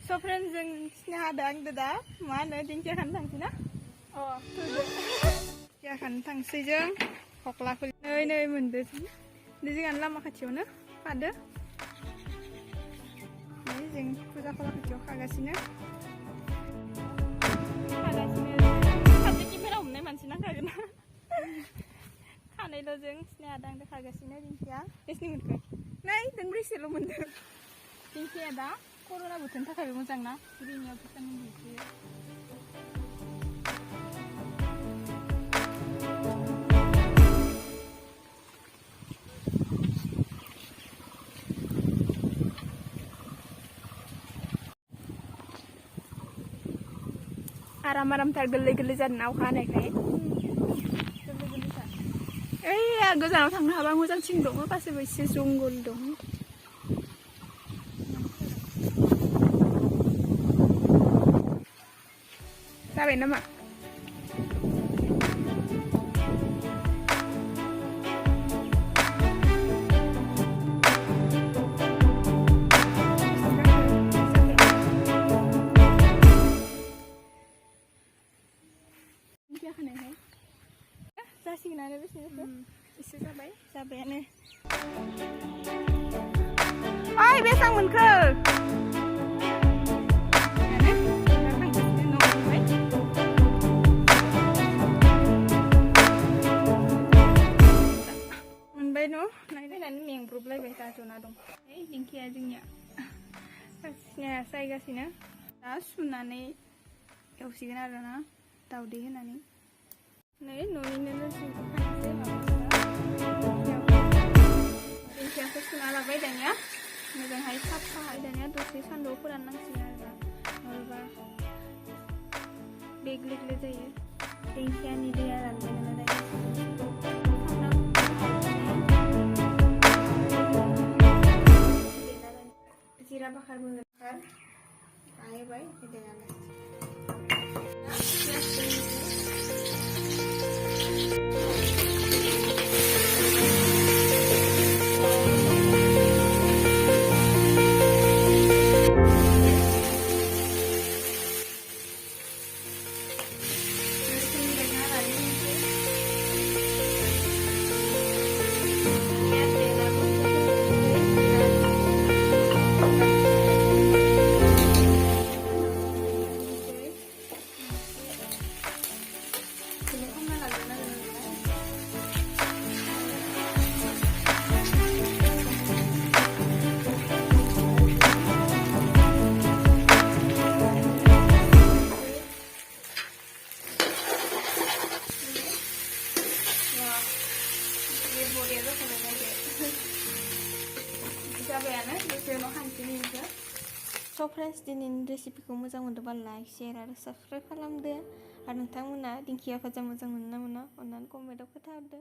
So friends, जों स्नेहा दांदो दा मा होनो दिंखिया खानो थांसै ना? अ दिंखिया खानो थांसै जों हख्लाखौ नै मोनदो जोंहानि लामा खाथियावनो खादो जों फुजा खला खाथियाव खागासिनो खाथि केमेरा हमनाय मानसि नांखागोन ना खानायल' जों स्नेहा दांदो खागासिनो दिंखिया बेसे मोनखो नै दोंब्रैसोल' मोनदो दिंखिया दा कर'ना बोथोरनि थाखायबो मोजां ना गिदिंनायाव भिटामिन होयो आराम-आरामथार गोरलै-गोरलै जादों ना अखा हानायखाय ओइ गोजानाव थांनो हाबा मोजांसिन दङ गासैबो एसे जंगल दं जाबाय नामा जासिगोन आरो बेसेसो एसे जाबायानो ओइ बेसां मोनखो मोनबाय न' नायनानै मेंब्रबलायबाय जाजना दं ओइ दिंखिया जोंनिया स्नेहा सायगासिनो दा सुनानै एवसिगोन आरो ना दावदै होनानै नै न'निनो दिंखियाखौ सुना लाबाय दानिया मोजांहाय साफाहाय दानिया दसे सान्दुंआव फोराननांसिगोन आरोना नङाबा बेग्ले जायो दिंखियानि दैया रानबाय नालाय जिरा बाखारबो बाहायबाय देनानै So friends, दिनैनि रेसिपिखौ मोजां मोनदोंबा लाइक शेयार आरो साबस्क्राइब खालामदो आरो नोंथांमोना दिंखिया भाजा मोजां मोनो ना मोना अननानै कमेन्टआव खोन्थाहरदो